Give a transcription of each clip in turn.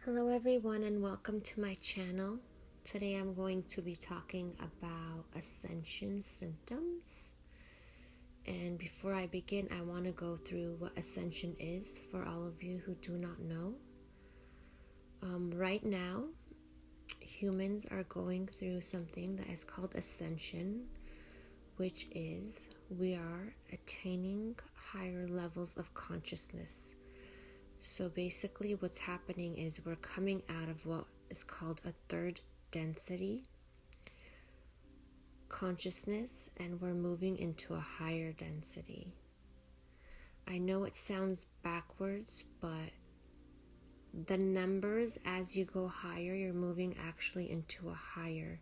Hello everyone and welcome to my channel. Today I'm going to be talking about Ascension Symptoms. And before I begin, I want to go through what Ascension is for all of you who do not know. Right now, humans are going through something that is called Ascension, which is we are attaining higher levels of consciousness. So basically what's happening is we're coming out of what is called a third density consciousness and we're moving into a higher density. I know it sounds backwards, but the numbers as you go higher, you're moving actually into a higher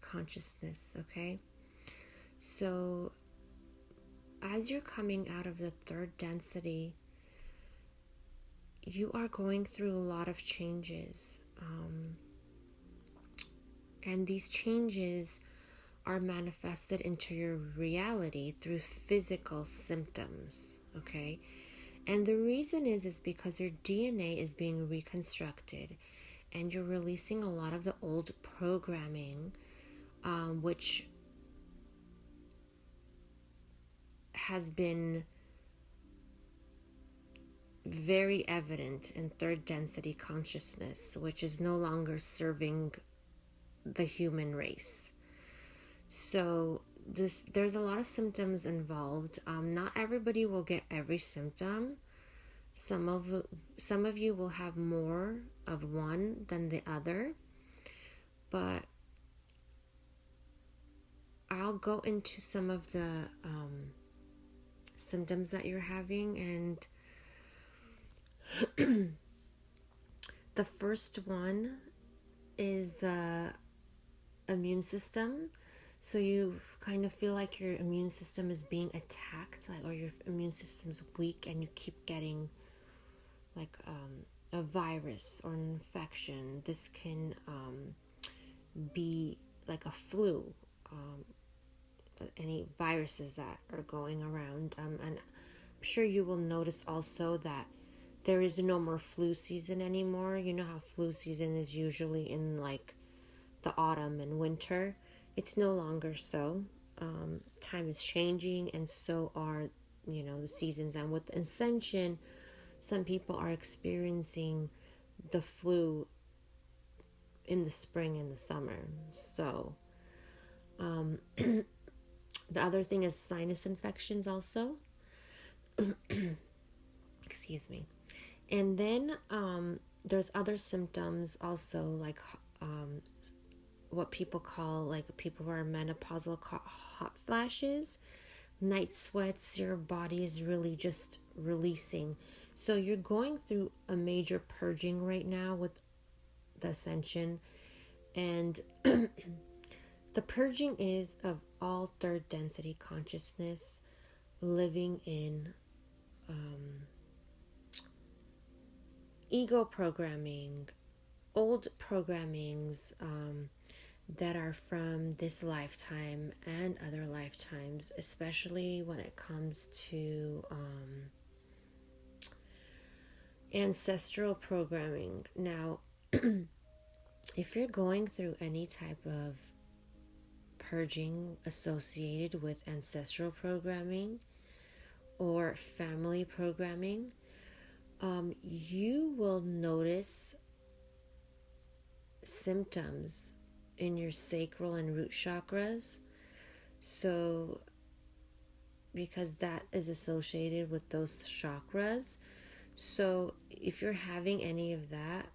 consciousness, okay? So as you're coming out of the third density, you are going through a lot of changes. And these changes are manifested into your reality through physical symptoms, okay? And the reason is because your DNA is being reconstructed and you're releasing a lot of the old programming, which has been very evident in third density consciousness, which is no longer serving the human race. So there's a lot of symptoms involved. Not everybody will get every symptom. Some of you will have more of one than the other, but I'll go into some of the symptoms that you're having. And the first one is the immune system. So you kind of feel like your immune system is being attacked, or your immune system's weak and you keep getting like a virus or an infection. This can be like a flu, any viruses that are going around. And I'm sure you will notice also that there is no more flu season anymore. You know how flu season is usually in like the autumn and winter. It's no longer so. Time is changing, and so are, the seasons. And with Ascension, some people are experiencing the flu in the spring and the summer. So, the other thing is sinus infections also. Excuse me. And then there's other symptoms also, like what people call, like people who are menopausal, hot flashes, night sweats. Your body is really just releasing. So you're going through a major purging right now with the Ascension. And the purging is of all third density consciousness living in ego programming, old programmings that are from this lifetime and other lifetimes, especially when it comes to ancestral programming. Now, if you're going through any type of purging associated with ancestral programming or family programming, you will notice symptoms in your sacral and root chakras. So because that is associated with those chakras. So if you're having any of that,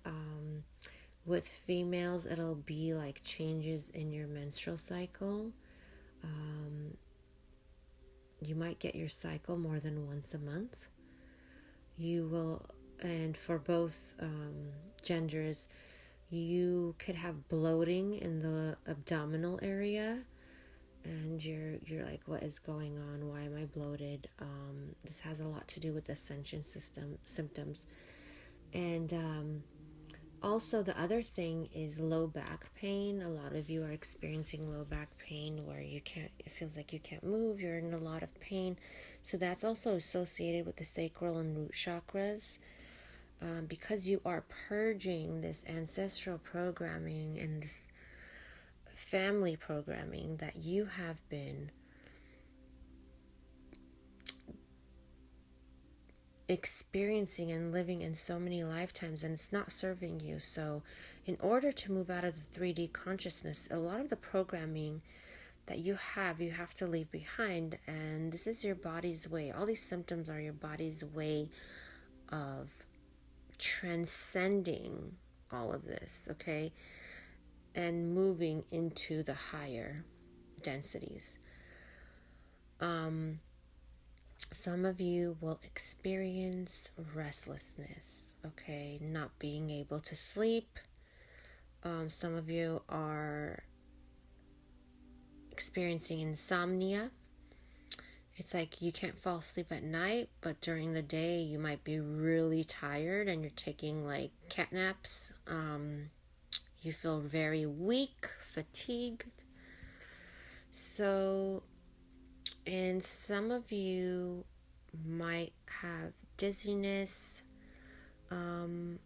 with females, it'll be like changes in your menstrual cycle. You might get your cycle more than once a month. You will, and for both genders, you could have bloating in the abdominal area, and you're like, what is going on? Why am I bloated? This has a lot to do with the Ascension system symptoms. And also the other thing is low back pain. A lot of you are experiencing low back pain where it feels like you can't move, you're in a lot of pain. So that's also associated with the sacral and root chakras. because you are purging this ancestral programming and this family programming that you have been experiencing and living in so many lifetimes, and it's not serving you. So in order to move out of the 3D consciousness, a lot of the programming that you have to leave behind. And this is your body's way. All these symptoms are your body's way of transcending all of this, okay, and moving into the higher densities. Some of you will experience restlessness, okay, not being able to sleep. Some of you are experiencing insomnia. It's like you can't fall asleep at night, but during the day you might be really tired and you're taking like cat naps. You feel very weak, fatigued. So, and some of you might have dizziness and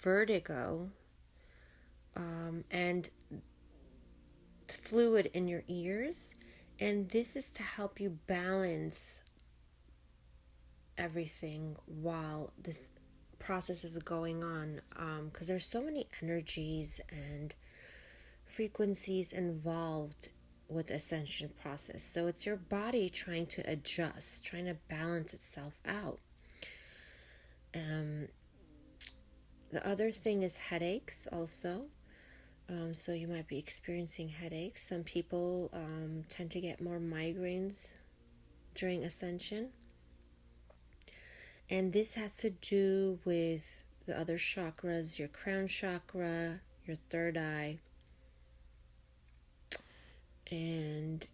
vertigo and fluid in your ears. And this is to help you balance everything while this process is going on, because there's so many energies and frequencies involved with the ascension process. So it's your body trying to adjust, trying to balance itself out. The other thing is headaches also. So you might be experiencing headaches. Some people tend to get more migraines during ascension. And this has to do with the other chakras, your crown chakra, your third eye, and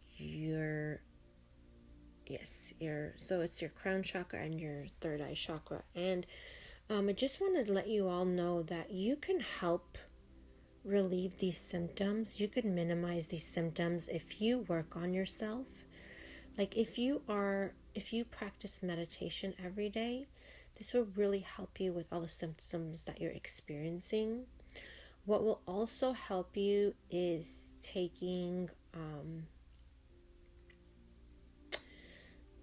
so it's your crown chakra and your third eye chakra. And I just wanted to let you all know that you can help relieve these symptoms. You could minimize these symptoms if you work on yourself. Like if you practice meditation every day, this will really help you with all the symptoms that you're experiencing. What will also help you is taking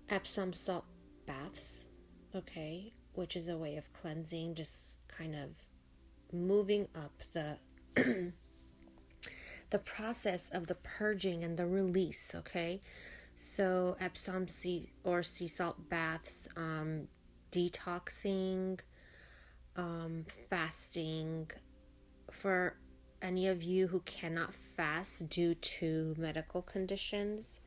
Epsom salt baths, okay, which is a way of cleansing, just kind of moving up the the process of the purging and the release, okay? So Epsom sea salt baths, detoxing, fasting. For any of you who cannot fast due to medical conditions,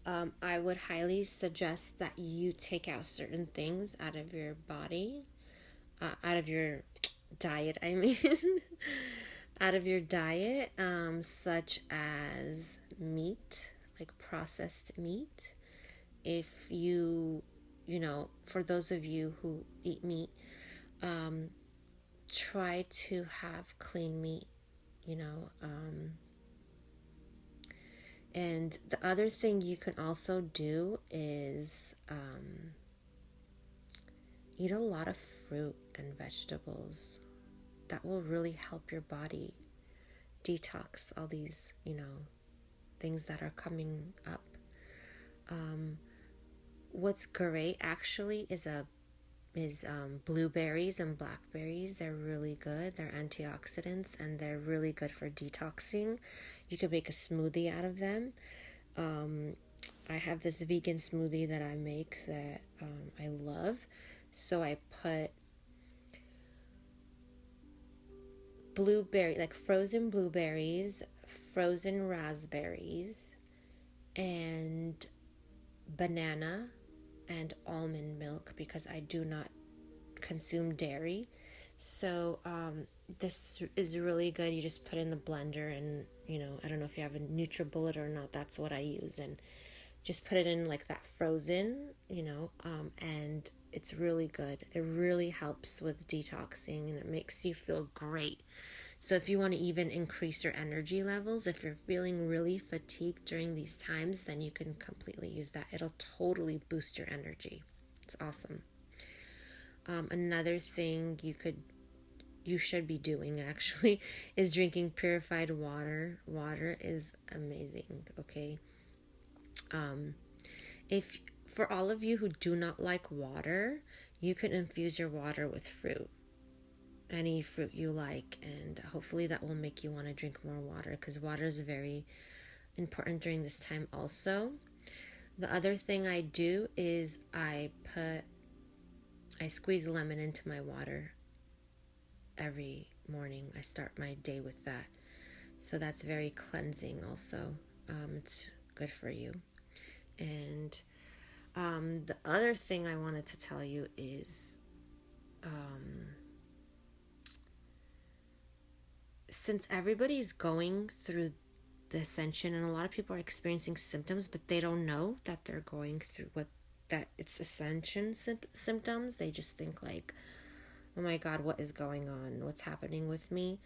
I would highly suggest that you take out certain things out of your body, out of your diet, I mean, out of your diet, such as meat, like processed meat. If for those of you who eat meat, try to have clean meat, and the other thing you can also do is eat a lot of fruit and vegetables. That will really help your body detox all these, things that are coming up. What's great actually is blueberries and blackberries. They're really good. They're antioxidants and they're really good for detoxing. You could make a smoothie out of them. I have this vegan smoothie that I make that I love. So I put frozen blueberries, frozen raspberries, and banana and almond milk, because I do not consume dairy. So this is really good. You just put in the blender and, I don't know if you have a NutriBullet or not, that's what I use. And just put it in like that frozen, and it's really good. It really helps with detoxing and it makes you feel great. So if you want to even increase your energy levels, if you're feeling really fatigued during these times, then you can completely use that. It'll totally boost your energy. It's awesome. Another thing you should be doing actually is drinking purified water. Water is amazing, okay? If for all of you who do not like water, you can infuse your water with fruit. Any fruit you like, and hopefully that will make you want to drink more water, because water is very important during this time also. The other thing I do is I squeeze lemon into my water every morning. I start my day with that. So that's very cleansing also. It's good for you. And the other thing I wanted to tell you is since everybody's going through the ascension and a lot of people are experiencing symptoms, but they don't know that they're going through that it's ascension symptoms. They just think like, oh my God, what is going on? What's happening with me?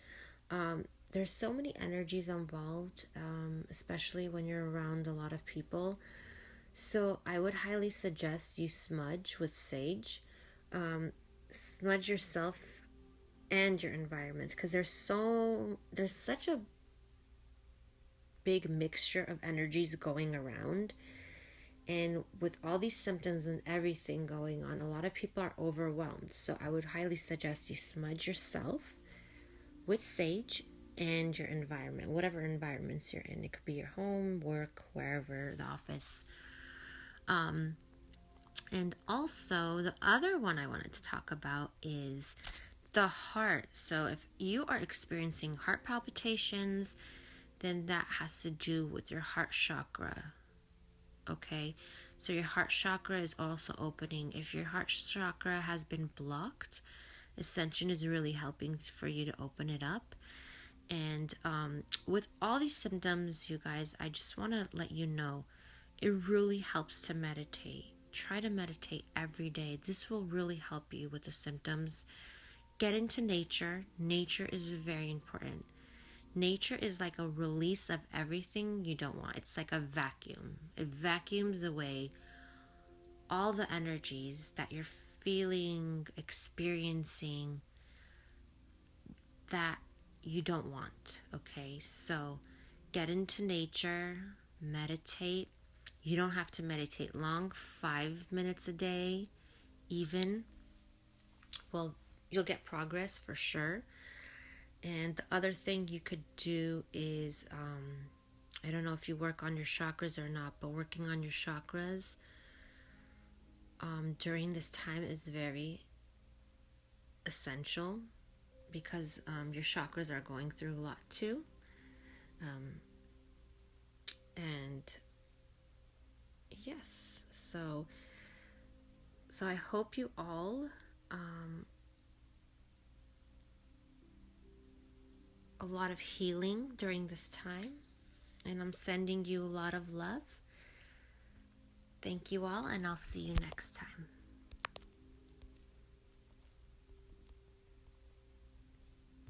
There's so many energies involved, especially when you're around a lot of people. So I would highly suggest you smudge with sage. Smudge yourself and your environments, because there's such a big mixture of energies going around, and with all these symptoms and everything going on, a lot of people are overwhelmed. So I would highly suggest you smudge yourself with sage and your environment, whatever environments you're in. It could be your home, work, wherever, the office. And also, the other one I wanted to talk about is the heart. So if you are experiencing heart palpitations, then that has to do with your heart chakra. Okay? So your heart chakra is also opening. If your heart chakra has been blocked, Ascension is really helping for you to open it up. And with all these symptoms, you guys, I just want to let you know, it really helps to meditate. Try to meditate every day. This will really help you with the symptoms. Get into nature. Nature is very important. Nature is like a release of everything you don't want. It's like a vacuum. It vacuums away all the energies that you're feeling, experiencing, that you don't want. Okay, so get into nature, meditate. You don't have to meditate long, 5 minutes a day, even. Well, you'll get progress for sure. And the other thing you could do is, I don't know if you work on your chakras or not, but working on your chakras during this time is very essential, because your chakras are going through a lot too. And yes, so I hope you all a lot of healing during this time, and I'm sending you a lot of love. Thank you all, and I'll see you next time.